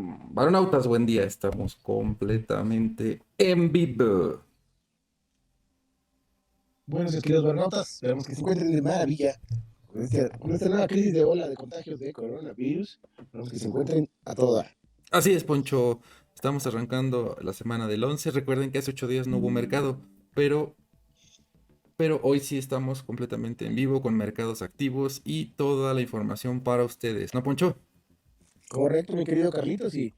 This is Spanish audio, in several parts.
Varonautas, buen día. Estamos completamente en vivo. Buenos días, queridos bernautas. Esperamos que se encuentren de maravilla con esta nueva crisis de ola de contagios de coronavirus. Esperamos que se encuentren a todo dar. Así es, Poncho. Estamos arrancando la semana del 11. Recuerden que hace 8 días no hubo mercado, pero, pero hoy sí estamos completamente en vivo con mercados activos y toda la información para ustedes. ¿No, Poncho? Correcto, mi querido Carlitos. Y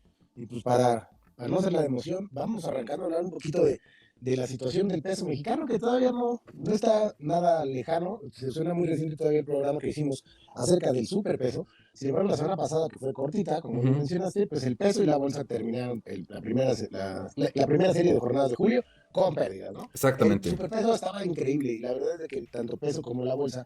pues para no hacer la de emoción, vamos arrancando a hablar un poquito de la situación del peso mexicano, que todavía no está nada lejano. Se suena muy reciente todavía el programa que hicimos acerca del superpeso. Sin embargo, la semana pasada, que fue cortita, como bien Ujú. mencionaste, pues el peso y la bolsa terminaron la primera serie de jornadas de julio con pérdidas, ¿no? El Exactamente. superpeso estaba increíble y la verdad es que tanto peso como la bolsa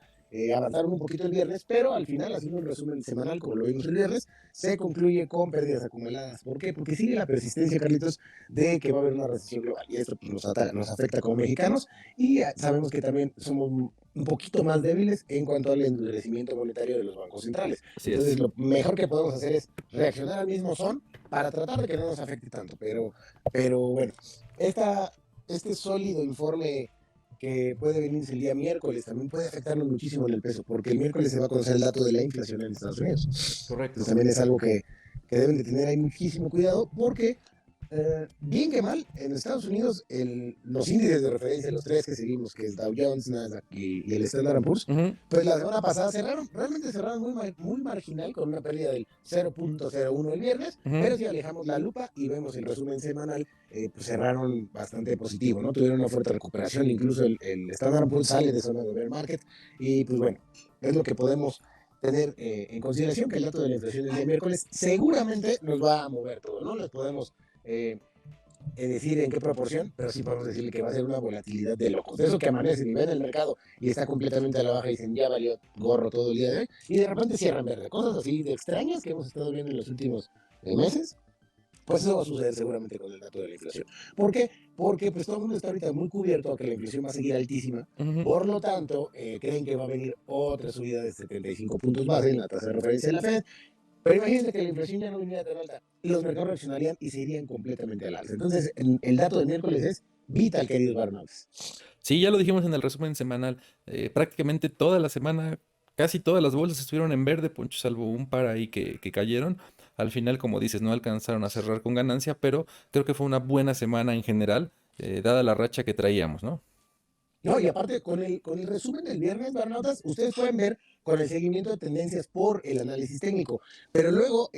avanzaron un poquito el viernes, pero al final, haciendo un resumen semanal, como lo vimos el viernes, se concluye con pérdidas acumuladas. ¿Por qué? Porque sigue la persistencia, Carlitos, de que va a haber una recesión global y esto pues, nos afecta como mexicanos y sabemos que también somos un poquito más débiles en cuanto al endurecimiento monetario de los bancos centrales. Así es. Entonces, lo mejor que podemos hacer es reaccionar al mismo son para tratar de que no nos afecte tanto. Pero bueno, este sólido informe que puede venirse el día miércoles también puede afectarnos muchísimo en el peso, porque el miércoles se va a conocer el dato de la inflación en Estados Unidos. Entonces Correcto. también es algo que deben de tener ahí muchísimo cuidado, porque bien que mal, en Estados Unidos los índices de referencia, los tres que seguimos, que es Dow Jones, Nasdaq y el Standard Poor's, Ujú. pues la semana pasada realmente cerraron muy marginal, con una pérdida del 0.01 el viernes, Ujú. pero si alejamos la lupa y vemos el resumen semanal, pues cerraron bastante positivo, ¿no? Tuvieron una fuerte recuperación, incluso el Standard Poor's sale de zona de bear market, y pues bueno, es lo que podemos tener en consideración, que el dato de la inflación del día miércoles seguramente nos va a mover todo, ¿no? Les podemos decir en qué proporción, pero sí podemos decirle que va a ser una volatilidad de locos. De eso que amanece y ven el mercado y está completamente a la baja y dicen, ya valió gorro todo el día de hoy, y de repente cierran verde. Cosas así de extrañas que hemos estado viendo en los últimos meses. Pues eso va a suceder seguramente con el dato de la inflación. ¿Por qué? Porque pues todo el mundo está ahorita muy cubierto a que la inflación va a seguir altísima. Ujú. Por lo tanto, creen que va a venir otra subida de 75 puntos base en la tasa de referencia de la Fed. Pero imagínense que la inflación ya no viniera tan alta. Los mercados reaccionarían y se irían completamente al alza. Entonces, el dato de miércoles es vital, queridos Barnabas. Sí, ya lo dijimos en el resumen semanal. Prácticamente toda la semana, casi todas las bolsas estuvieron en verde, Poncho, salvo un par ahí que cayeron. Al final, como dices, no alcanzaron a cerrar con ganancia, pero creo que fue una buena semana en general, dada la racha que traíamos, ¿no? No, y aparte, con el resumen del viernes, Barnautas, ustedes pueden ver con el seguimiento de tendencias por el análisis técnico, pero luego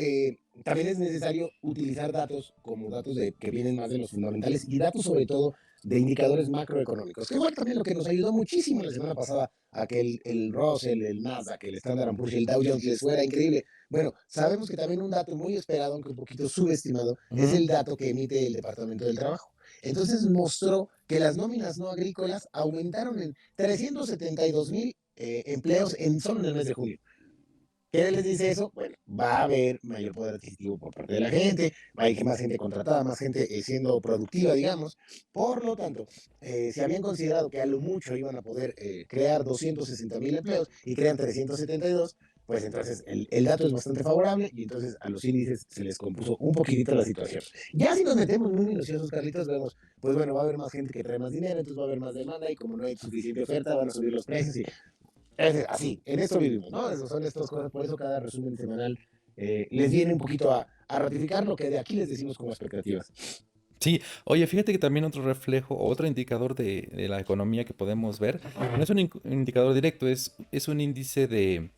también es necesario utilizar datos como datos que vienen más de los fundamentales y datos sobre todo de indicadores macroeconómicos, que fue también lo que nos ayudó muchísimo la semana pasada a que el Russell, el Nasdaq, el Standard Poor's y el Dow Jones les fuera increíble. Bueno, sabemos que también un dato muy esperado, aunque un poquito subestimado, es Ujú. el dato que emite el Departamento del Trabajo. Entonces mostró que las nóminas no agrícolas aumentaron en 372,000 empleos solo en el mes de junio. ¿Qué les dice eso? Bueno, va a haber mayor poder adquisitivo por parte de la gente, va a haber más gente contratada, más gente siendo productiva, digamos. Por lo tanto, se habían considerado que a lo mucho iban a poder crear 260,000 empleos y crean 372, pues entonces el dato es bastante favorable y entonces a los índices se les compuso un poquitito la situación. Ya si nos metemos muy minuciosos, Carlitos, vemos, pues bueno, va a haber más gente que trae más dinero, entonces va a haber más demanda y como no hay suficiente oferta, van a subir los precios y es así, en esto vivimos, ¿no? Eso son estas cosas, por eso cada resumen semanal les viene un poquito a ratificar lo que de aquí les decimos como expectativas. Sí, oye, fíjate que también otro reflejo, otro indicador de la economía que podemos ver, no es un indicador directo, es un índice de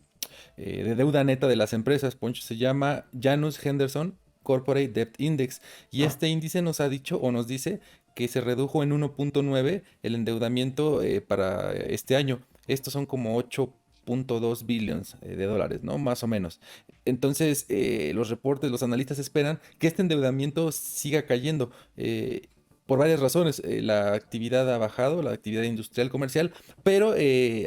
deuda neta de las empresas, Poncho, se llama Janus Henderson Corporate Debt Index. Y este índice nos ha dicho o nos dice que se redujo en 1.9 el endeudamiento para este año. Estos son como 8.2 billones de dólares, ¿no? Más o menos. Entonces, los reportes, los analistas esperan que este endeudamiento siga cayendo. Por varias razones, la actividad ha bajado, la actividad industrial comercial, pero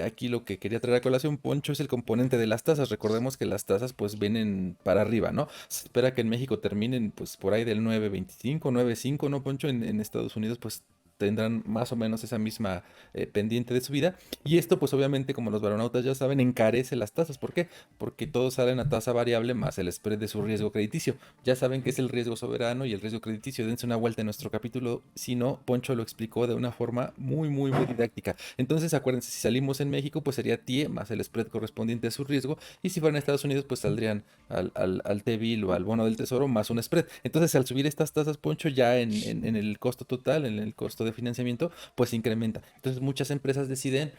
aquí lo que quería traer a colación, Poncho, es el componente de las tasas. Recordemos que las tasas pues vienen para arriba, ¿no? Se espera que en México terminen pues por ahí del 9.25, 9.5, ¿no, Poncho? En Estados Unidos pues tendrán más o menos esa misma pendiente de subida. Y esto, pues obviamente, como los baronautas ya saben, encarece las tasas. ¿Por qué? Porque todos salen a tasa variable más el spread de su riesgo crediticio. Ya saben que es el riesgo soberano y el riesgo crediticio. Dense una vuelta en nuestro capítulo. Si no, Poncho lo explicó de una forma muy, muy, muy didáctica. Entonces, acuérdense, si salimos en México, pues sería TIE más el spread correspondiente a su riesgo. Y si fueran a Estados Unidos, pues saldrían al T-bill o al bono del tesoro más un spread. Entonces, al subir estas tasas, Poncho, ya en el costo total, en el costo de financiamiento, pues se incrementa. Entonces, muchas empresas deciden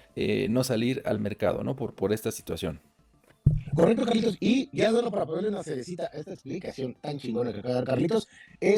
no salir al mercado, ¿no? Por esta situación. Correcto, Carlitos. Y ya solo para ponerle una cerecita a esta explicación tan chingona que acaba de dar Carlitos,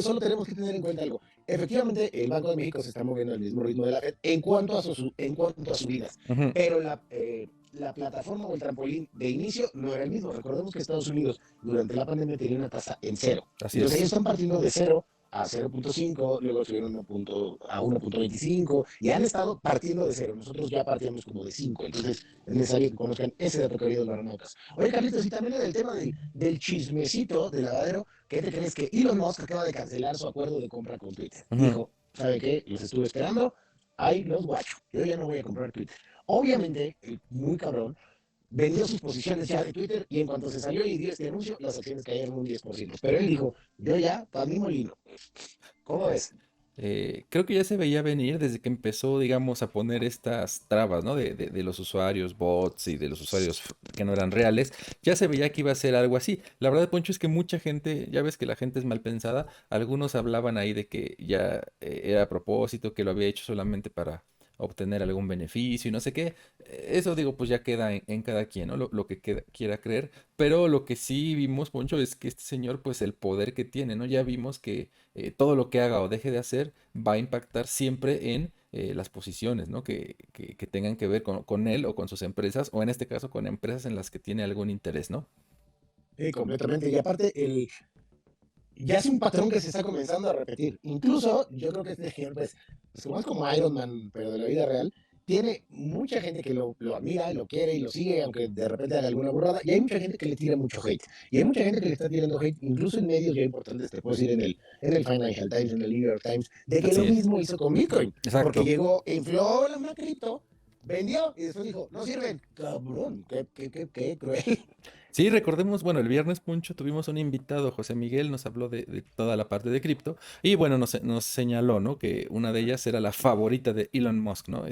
solo tenemos que tener en cuenta algo. Efectivamente, el Banco de México se está moviendo al mismo ritmo de la Fed en cuanto a subidas, Ujú, pero la plataforma o el trampolín de inicio no era el mismo. Recordemos que Estados Unidos durante la pandemia tenía una tasa en cero. así Entonces ellos es. están partiendo de cero a 0.5, luego subieron a 1.25 y han estado partiendo de cero. Nosotros ya partíamos como de 5. Entonces es necesario que conozcan ese dato, queridos baronautas. Oye, Carlitos, y también del tema del chismecito del lavadero, ¿qué te crees que Elon Musk acaba de cancelar su acuerdo de compra con Twitter? Ujú. Dijo, ¿sabe qué? Los estuve esperando, ahí los guacho. Yo ya no voy a comprar Twitter. Obviamente, el muy cabrón vendió sus posiciones ya de Twitter y en cuanto se salió y dio este anuncio, las acciones cayeron un 10%. Pero él dijo, yo ya, para mi molino. ¿Cómo ves? Creo que ya se veía venir desde que empezó, digamos, a poner estas trabas, ¿no? De los usuarios bots y de los usuarios que no eran reales. Ya se veía que iba a ser algo así. La verdad, Poncho, es que mucha gente, ya ves que la gente es mal pensada. Algunos hablaban ahí de que ya era a propósito, que lo había hecho solamente para obtener algún beneficio y no sé qué. Eso digo, pues ya queda en cada quien, ¿no? Lo que quiera creer. Pero lo que sí vimos, Poncho, es que este señor, pues el poder que tiene, ¿no? Ya vimos que todo lo que haga o deje de hacer va a impactar siempre en las posiciones, ¿no? Que tengan que ver con él o con sus empresas, o en este caso con empresas en las que tiene algún interés, ¿no? Sí, completamente. Y aparte, ya es un patrón que se está comenzando a repetir. Incluso, yo creo que este señor, pues como es como Iron Man, pero de la vida real, tiene mucha gente que lo admira, lo quiere y lo sigue, aunque de repente haga alguna burrada, y hay mucha gente que le tira mucho hate. Y hay mucha gente que le está tirando hate, incluso en medios ya importantes, te puedo decir en el Financial Times, en el New York Times, de que lo Así es. mismo hizo con Bitcoin, porque Exacto. llegó, infló una cripto, vendió y después dijo, no sirven. Cabrón, qué cruel. Sí, recordemos, bueno, el viernes, Puncho, tuvimos un invitado, José Miguel, nos habló de toda la parte de cripto y bueno, nos señaló, ¿no? Que una de ellas era la favorita de Elon Musk, ¿no?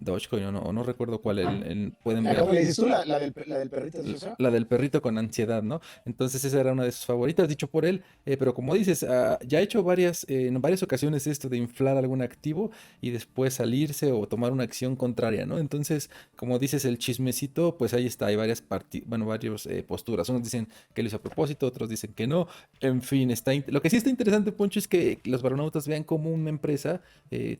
Dogecoin, o no recuerdo cuál, pueden ver. ¿Cómo le dices tú? La del perrito de Sosa. La del perrito con ansiedad, ¿no? Entonces esa era una de sus favoritas, dicho por él, pero como dices, ya ha hecho en varias ocasiones esto de inflar algún activo y después salirse o tomar una acción contraria, ¿no? Entonces, como dices, el chismecito, pues ahí está, hay varias posturas. Unos dicen que lo hizo a propósito, otros dicen que no. En fin, lo que sí está interesante, Poncho, es que los baronautas vean cómo una empresa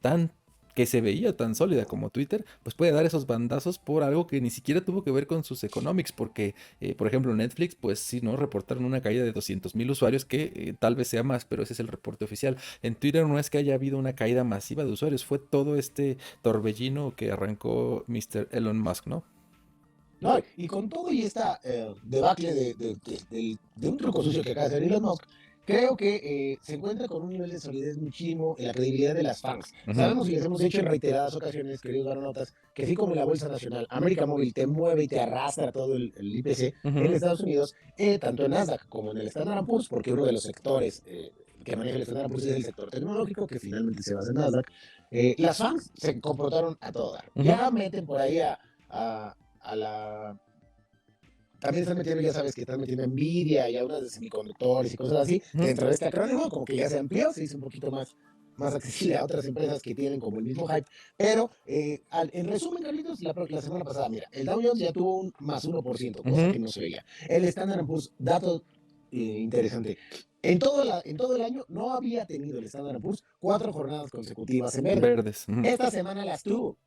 tan que se veía tan sólida como Twitter, pues puede dar esos bandazos por algo que ni siquiera tuvo que ver con sus economics, porque, por ejemplo, Netflix, pues sí, ¿no? Reportaron una caída de 200,000 usuarios, que tal vez sea más, pero ese es el reporte oficial. En Twitter no es que haya habido una caída masiva de usuarios, fue todo este torbellino que arrancó Mr. Elon Musk, ¿no? No, y con todo y esta debacle de un truco sucio que acaba de hacer Elon Musk, creo que se encuentra con un nivel de solidez muchísimo en la credibilidad de las fans. Ujú, Sabemos y les hemos dicho en reiteradas ocasiones, queridos baronotas, que así como la Bolsa Nacional, América Móvil te mueve y te arrastra todo el IPC en ujú. Estados Unidos, tanto en Nasdaq como en el Standard Poor's, porque uno de los sectores que maneja el Standard Poor's es el sector tecnológico, que finalmente se basa en Nasdaq, las fans se comportaron a todo dar. Ujú. Ya meten por ahí a la... También están metiendo, ya sabes, que están metiendo Nvidia y a unas de semiconductores y cosas así. Ujú. Dentro de este acrónimo, como que ya se amplió, se hizo un poquito más accesible a otras empresas que tienen como el mismo hype. Pero, en resumen, Carlitos, la semana pasada, mira, el Dow Jones ya tuvo un más 1%, cosa Ujú. que no se veía. El Standard Poor's, dato interesante. En todo el año no había tenido el Standard Poor's 4 jornadas consecutivas en verde. Verdes. Ujú. Esta semana las tuvo.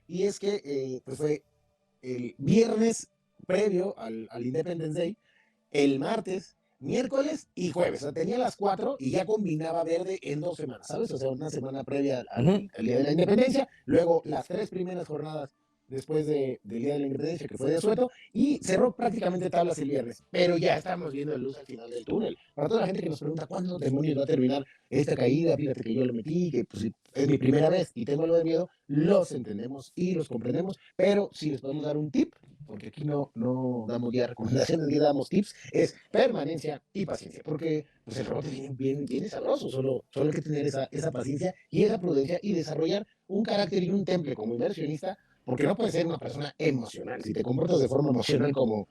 Y es que pues fue el viernes previo al Independence Day, el martes, miércoles y jueves. O sea, tenía las 4 y ya combinaba verde en 2 semanas, ¿sabes? O sea, una semana previa Ujú. al Día de la Independencia, luego las 3 primeras jornadas después del Día de la Independencia, que fue de asueto, y cerró prácticamente tablas el viernes. Pero ya estamos viendo luz al final del túnel. Para toda la gente que nos pregunta cuándo demonios va a terminar esta caída, fíjate que yo lo metí, que pues, es mi primera vez y tengo lo de miedo, los entendemos y los comprendemos, pero si les podemos dar un tip, porque aquí no damos ya recomendaciones, ni damos tips, es permanencia y paciencia, porque pues, el rebote viene sabroso, solo hay que tener esa paciencia y esa prudencia y desarrollar un carácter y un temple como inversionista, porque no puedes ser una persona emocional. Si te comportas de forma emocional como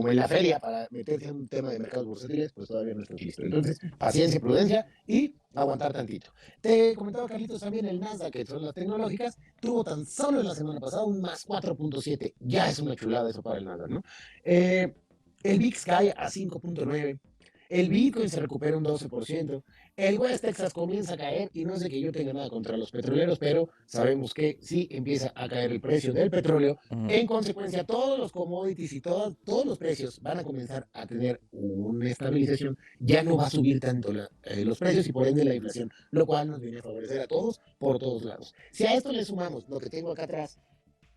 en la feria para meterse en un tema de mercados bursátiles, pues todavía no estás listo. Entonces, paciencia, prudencia y aguantar tantito. Te comentaba, Carlitos, también el Nasdaq, que son las tecnológicas, tuvo tan solo en la semana pasada un más 4.7. Ya es una chulada eso para el Nasdaq, ¿no? El VIX cae a 5.9. El Bitcoin se recupera un 12%. El West Texas comienza a caer y no es de que yo tenga nada contra los petroleros, pero sabemos que sí empieza a caer el precio del petróleo. En consecuencia, todos los commodities y todos los precios van a comenzar a tener una estabilización. Ya no va a subir tanto los precios y por ende la inflación, lo cual nos viene a favorecer a todos por todos lados. Si a esto le sumamos lo que tengo acá atrás,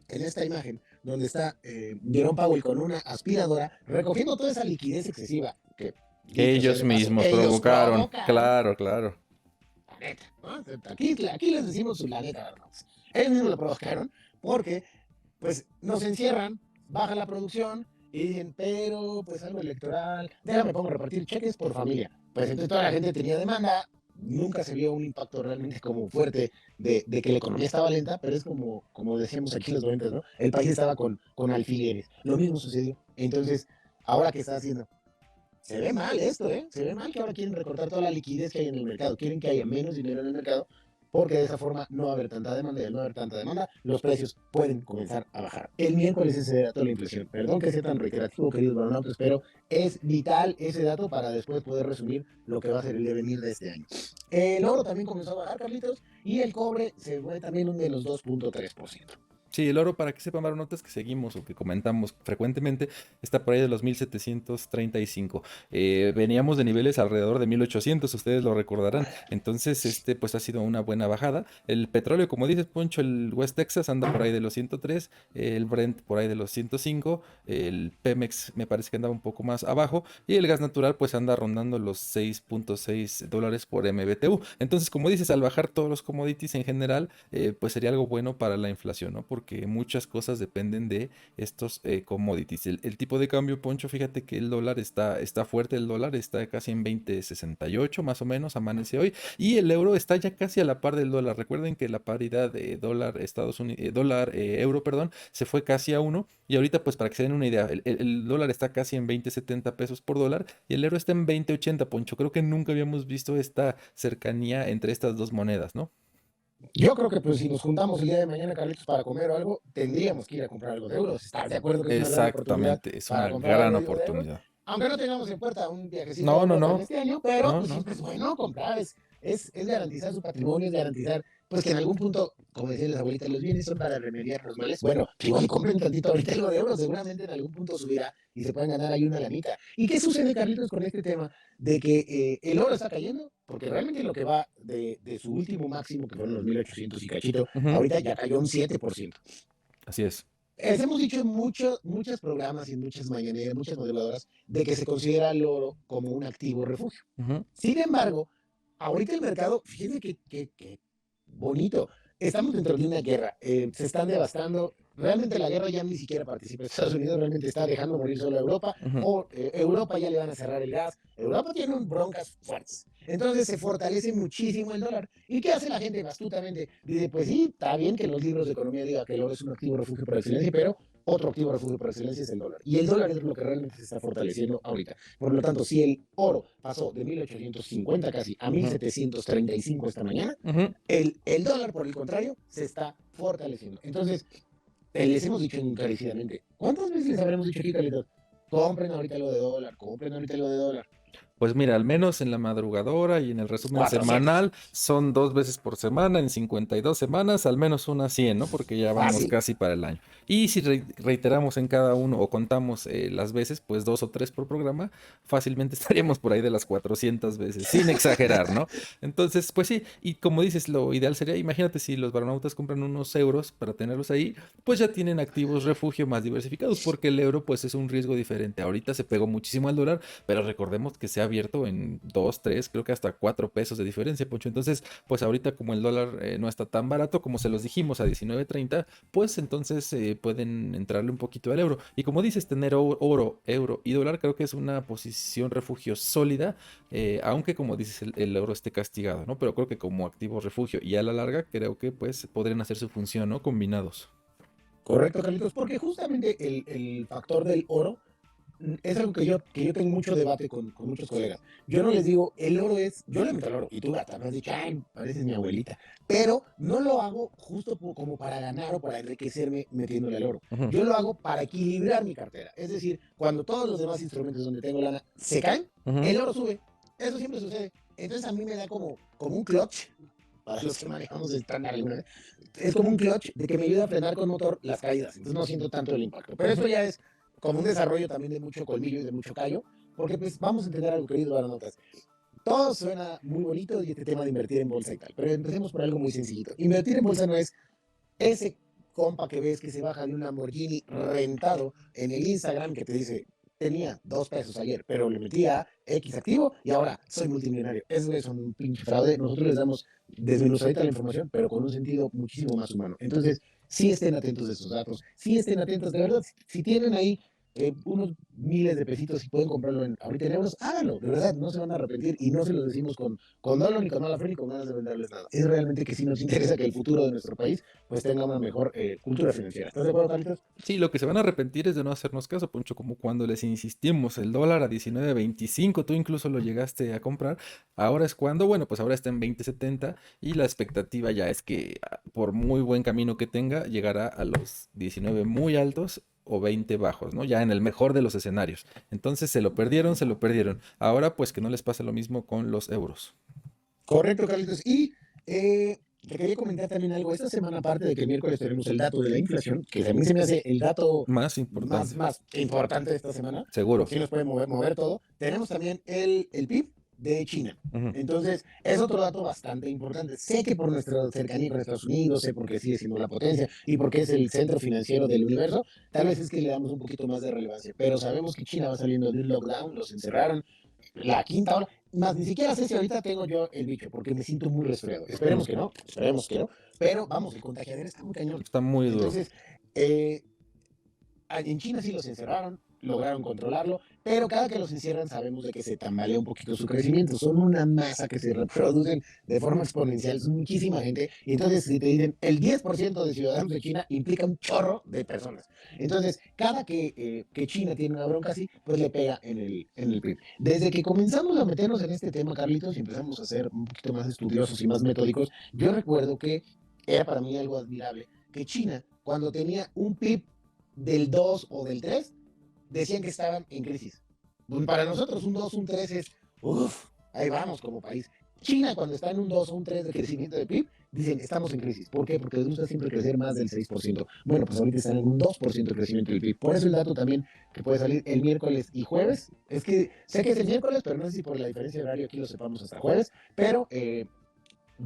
en esta imagen, donde está Jerome Powell con una aspiradora recogiendo toda esa liquidez excesiva que, Que dicho sea ellos de paso, mismos ellos provocaron. provocaron, Claro, claro. la neta, ¿no? Aquí les decimos la neta, ¿verdad? Ellos mismos lo provocaron porque, pues, nos encierran, baja la producción y dicen, pero, pues, algo electoral, déjame pongo a repartir cheques por familia. Pues entonces toda la gente tenía demanda, nunca se vio un impacto realmente como fuerte de que la economía estaba lenta, pero es como decíamos aquí en los 90, ¿no? El país estaba con alfileres. Lo mismo sucedió. Entonces, ¿ahora qué está haciendo? Se ve mal esto, ¿eh? Se ve mal que ahora quieren recortar toda la liquidez que hay en el mercado. Quieren que haya menos dinero en el mercado porque de esa forma no va a haber tanta demanda y al no haber tanta demanda, los precios pueden comenzar a bajar. El miércoles ese dato de la inflación. Perdón que sea tan reiterativo, queridos baronautas, pero es vital ese dato para después poder resumir lo que va a ser el devenir de este año. El oro también comenzó a bajar, Carlitos, y el cobre se fue también un menos 2.3%. Sí, el oro, para que sepan, notas que seguimos o que comentamos frecuentemente, está por ahí de los 1735. Veníamos de niveles alrededor de 1800, ustedes lo recordarán. Entonces, pues ha sido una buena bajada. El petróleo, como dices, Poncho, el West Texas anda por ahí de los 103, el Brent por ahí de los 105, el Pemex me parece que andaba un poco más abajo, y el gas natural, pues anda rondando los $6.6 por MBTU. Entonces, como dices, al bajar todos los commodities en general, pues sería algo bueno para la inflación, ¿no? Porque muchas cosas dependen de estos commodities. El tipo de cambio, Poncho, fíjate que el dólar está fuerte, el dólar está casi en 20.68 más o menos, amanece hoy, y el euro está ya casi a la par del dólar. Recuerden que la paridad de dólar Estados Unidos, dólar euro, perdón, se fue casi a uno, y ahorita pues para que se den una idea, el dólar está casi en 20.70 pesos por dólar y el euro está en 20.80, Poncho. Creo que nunca habíamos visto esta cercanía entre estas dos monedas, ¿no? Yo creo que pues si nos juntamos el día de mañana, Carlitos, para comer o algo, tendríamos que ir a comprar algo de euros. ¿Estás de acuerdo que es una gran oportunidad Exactamente, es para una comprar gran algo de euros? oportunidad. Aunque no tengamos en puerta un viajecito a No, no, Europa en no, este año, pero no, pues no. siempre es bueno comprar, es garantizar su patrimonio, es garantizar pues que en algún punto, como decían las abuelitas, los bienes son para remediar los males. Bueno, igual compren tantito ahorita algo de euros, seguramente en algún punto subirá y se pueden ganar ahí una lanita. ¿Y qué sucede, Carlitos, con este tema de que el oro está cayendo? Porque realmente lo que va de su último máximo, que fueron los 1800 y cachito, Ujú, ahorita ya cayó un 7%. así es. Hemos dicho en muchos programas y en muchas mañaneras, muchas modeladoras, de que se considera el oro como un activo refugio. Ujú, Sin embargo, ahorita el mercado, fíjense que bonito, estamos dentro de una guerra, se están devastando, realmente la guerra ya ni siquiera participa Estados Unidos, realmente está dejando morir solo a Europa, ujú. o Europa ya le van a cerrar el gas, Europa tiene un broncas fuertes. Entonces se fortalece muchísimo el dólar. ¿Y qué hace la gente astutamente? Dice, pues sí, está bien que los libros de economía digan que el oro es un activo refugio por excelencia, pero otro activo refugio por excelencia es el dólar. Y el dólar es lo que realmente se está fortaleciendo ahorita. Por lo tanto, si el oro pasó de 1850 casi a Ujú, 1735 esta mañana, ujú. el dólar, por el contrario, se está fortaleciendo. Entonces, les hemos dicho encarecidamente, ¿cuántas veces les habremos dicho aquí, Carlitos? Compren ahorita lo de dólar, compren ahorita lo de dólar. Pues mira, al menos en la madrugadora y en el resumen 400. semanal son 2 veces por semana, en 52 semanas, al menos unas 100, ¿no? Porque ya vamos Fácil. casi para el año. Y si reiteramos en cada uno o contamos las veces, pues 2 o 3 por programa, fácilmente estaríamos por ahí de las 400 veces, sin exagerar, ¿no? Entonces, pues sí, y como dices, lo ideal sería, imagínate si los baronautas compran unos euros para tenerlos ahí, pues ya tienen activos refugio más diversificados, porque el euro pues es un riesgo diferente. Ahorita se pegó muchísimo al dólar, pero recordemos que se ha abierto en 2 3 creo que hasta 4 pesos de diferencia, Poncho. Entonces, pues ahorita como el dólar no está tan barato como se los dijimos a 19.30, pues entonces pueden entrarle un poquito al euro. Y como dices, tener oro, euro y dólar creo que es una posición refugio sólida, aunque como dices el euro esté castigado, ¿no? Pero creo que como activo refugio y a la larga creo que pues podrían hacer su función, ¿no? Combinados. Correcto, Carlitos, porque justamente el factor del oro es algo que yo tengo mucho debate con muchos colegas. Yo no les digo, el oro es, yo le meto el oro, y tú hasta me has dicho, ay, pareces mi abuelita, pero no lo hago justo como para ganar o para enriquecerme metiéndole al oro. Ujú, Yo lo hago para equilibrar mi cartera. Es decir, cuando todos los demás instrumentos donde tengo lana se caen, ujú. el oro sube. Eso siempre sucede. Entonces a mí me da como un clutch, para los que manejamos estándar alguna vez, es como un clutch de que me ayuda a frenar con motor las caídas. Entonces no siento tanto el impacto. Pero esto ya es como un desarrollo también de mucho colmillo y de mucho callo, porque pues vamos a entender algo, querido Baronotas. Todo suena muy bonito y este tema de invertir en bolsa y tal, pero empecemos por algo muy sencillito. Invertir en bolsa no es ese compa que ves que se baja de un Lamborghini rentado en el Instagram que te dice, tenía 2 pesos ayer, pero le metía X activo y ahora soy multimillonario. Eso es un pinche fraude. Nosotros les damos desmenuzadita la información, pero con un sentido muchísimo más humano. Entonces, sí estén atentos de esos datos, sí estén atentos, de verdad, si tienen ahí unos miles de pesitos y pueden comprarlo ahorita en euros, háganlo, de verdad, no se van a arrepentir y no se los decimos con dolo, ni con mala fe, ni con ganas de venderles nada. Es realmente que sí nos interesa que el futuro de nuestro país pues tenga una mejor cultura financiera. ¿Estás de acuerdo, Carlitos? Sí, lo que se van a arrepentir es de no hacernos caso, Poncho, como cuando les insistimos, el dólar a 19.25, tú incluso lo llegaste a comprar, ahora es cuando, bueno, pues ahora está en 20.70 y la expectativa ya es que por muy buen camino que tenga, llegará a los 19 muy altos o 20 bajos, ¿no? Ya en el mejor de los escenarios. Entonces se lo perdieron, se lo perdieron. Ahora pues que no les pase lo mismo con los euros. Correcto, Carlitos. Y te quería comentar también algo. Esta semana, aparte de que el miércoles tenemos el dato de la inflación, que a mí se me hace el dato Más más, importante, más importante de esta semana, seguro. porque sí nos puede mover todo, tenemos también el PIB de China. Ujú. Entonces, es otro dato bastante importante. Sé que por nuestra cercanía con Estados Unidos, sé porque sigue siendo la potencia y porque es el centro financiero del universo, tal vez es que le damos un poquito más de relevancia. Pero sabemos que China va saliendo de un lockdown, los encerraron, la quinta ola, más ni siquiera sé si ahorita tengo yo el bicho, porque me siento muy resfriado. Esperemos que no, pero vamos, el contagiadero está muy cañón. Está muy duro. Entonces, eh, en China sí los encerraron, lograron controlarlo, pero cada que los encierran sabemos de que se tambalea un poquito su crecimiento. Son una masa que se reproducen de forma exponencial, es muchísima gente. Y entonces, si te dicen el 10% de ciudadanos de China implica un chorro de personas. Entonces, cada que China tiene una bronca así, pues le pega en el PIB. Desde que comenzamos a meternos en este tema, Carlitos, y empezamos a ser un poquito más estudiosos y más metódicos, yo recuerdo que era para mí algo admirable que China, cuando tenía un PIB del 2 o del 3 decían que estaban en crisis. Para nosotros un 2 un 3 es, uff, ahí vamos como país. China, cuando está en un 2 o un 3 de crecimiento de PIB, dicen, estamos en crisis. ¿Por qué? Porque les gusta siempre crecer más del 6%. Bueno, pues ahorita están en un 2% de crecimiento del PIB. Por eso el dato también que puede salir el miércoles y jueves, es que sé que es el miércoles, pero no sé si por la diferencia de horario aquí lo sepamos hasta jueves, pero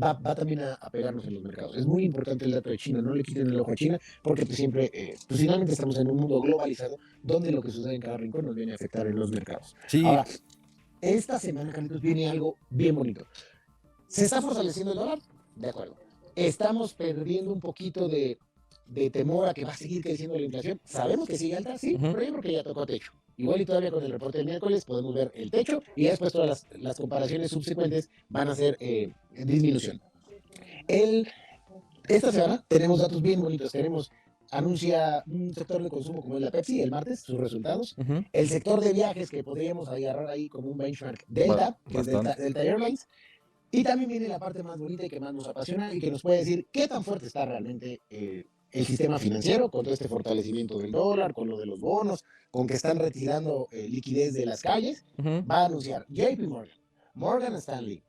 va también a pegarnos en los mercados. Es muy importante el dato de China, no le quiten el ojo a China, porque pues siempre, pues finalmente estamos en un mundo globalizado donde lo que sucede en cada rincón nos viene a afectar en los mercados. Sí, Ahora, esta semana, Carlitos, viene algo bien bonito. ¿Se está fortaleciendo el dólar? De acuerdo. ¿Estamos perdiendo un poquito de temor a que va a seguir creciendo la inflación? Sabemos que sigue alta, sí, ujú. pero yo creo que ya tocó techo. Igual y todavía con el reporte del miércoles podemos ver el techo y después todas las comparaciones subsecuentes van a ser disminución. El, esta semana tenemos datos bien bonitos. Anuncia un sector de consumo como es la Pepsi el martes, sus resultados. Ujú. El sector de viajes que podríamos agarrar ahí como un benchmark Delta, que es Bastante. Delta Airlines. Y también viene la parte más bonita y que más nos apasiona y que nos puede decir qué tan fuerte está realmente el sistema financiero, con todo este fortalecimiento del dólar, con lo de los bonos, con que están retirando liquidez de las calles, Ujú. va a anunciar JP Morgan, Morgan Stanley,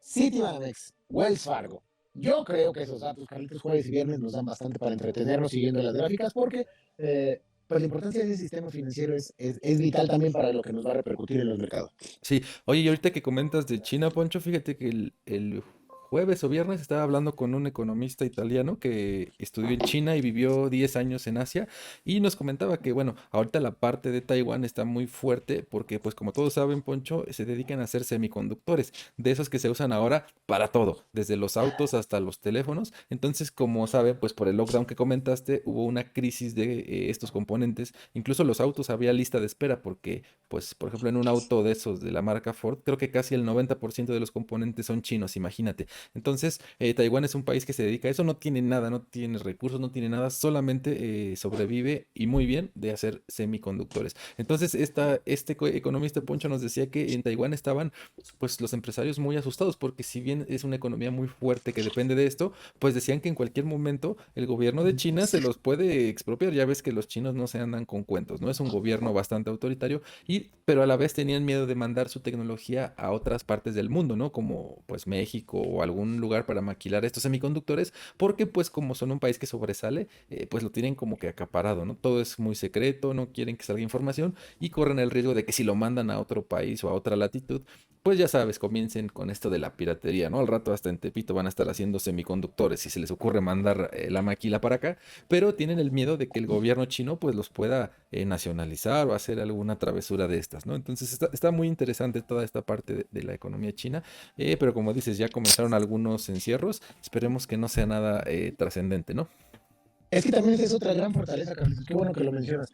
Citibanamex, Wells Fargo. Yo creo que esos datos, Carlitos, jueves y viernes nos dan bastante para entretenernos siguiendo las gráficas porque pues la importancia de ese sistema financiero es vital también para lo que nos va a repercutir en los mercados. Sí, oye, y ahorita que comentas de China, Poncho, fíjate que el jueves o viernes estaba hablando con un economista italiano que estudió en China y vivió 10 años en Asia y nos comentaba que, bueno, ahorita la parte de Taiwán está muy fuerte porque, pues como todos saben, Poncho, se dedican a hacer semiconductores, de esos que se usan ahora para todo, desde los autos hasta los teléfonos. Entonces, como saben, pues por el lockdown que comentaste, hubo una crisis de estos componentes. Incluso los autos había lista de espera porque pues, por ejemplo, en un auto de esos de la marca Ford, creo que casi el 90% de los componentes son chinos, imagínate. Entonces, Taiwán es un país que se dedica a eso, no tiene nada, no tiene recursos, no tiene nada, solamente sobrevive y muy bien de hacer semiconductores. Entonces, economista Poncho nos decía que en Taiwán estaban, pues, los empresarios muy asustados, porque si bien es una economía muy fuerte que depende de esto, pues decían que en cualquier momento el gobierno de China se los puede expropiar. Ya ves que los chinos no se andan con cuentos, ¿no? Es un gobierno bastante autoritario pero a la vez tenían miedo de mandar su tecnología a otras partes del mundo, ¿no? Como pues México o algún lugar para maquilar estos semiconductores, porque pues como son un país que sobresale, pues lo tienen como que acaparado, ¿no? Todo es muy secreto, no quieren que salga información y corren el riesgo de que si lo mandan a otro país o a otra latitud, pues ya sabes, comiencen con esto de la piratería, ¿no? Al rato hasta en Tepito van a estar haciendo semiconductores si se les ocurre mandar la maquila para acá, pero tienen el miedo de que el gobierno chino pues los pueda nacionalizar o hacer alguna travesura de estas, ¿no? Entonces está muy interesante toda esta parte de la economía china, pero como dices, ya comenzaron algunos encierros, esperemos que no sea nada trascendente, ¿no? Es que también esa es otra gran fortaleza, Carlitos. Qué bueno que lo mencionas.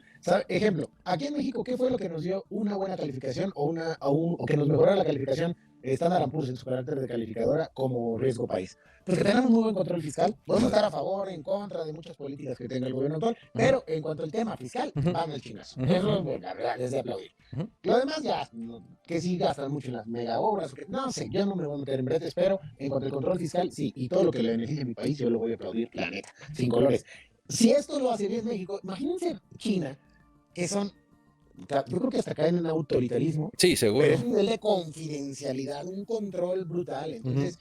Ejemplo, aquí en México, ¿qué fue lo que nos dio una buena calificación o que nos mejorara la calificación Standard Poor's en su carácter de calificadora como riesgo país? Pues que tenemos muy buen control fiscal. Podemos estar a favor, en contra de muchas políticas que tenga el gobierno actual, Ujú, pero en cuanto al tema fiscal, ujú, van al chingazo. ujú, Eso, ujú, la verdad, es de aplaudir. ujú. Lo demás ya, que sí gastan mucho en las mega obras, no sé, yo no me voy a meter en bretes, pero en cuanto al control fiscal, sí, y todo lo que le beneficie a mi país, yo lo voy a aplaudir, la neta, sin colores. Si esto lo hace bien México, imagínense China, que son, yo creo que hasta caen en autoritarismo, Sí, pero es seguro. un nivel de confidencialidad, un control brutal. Ujú. Entonces,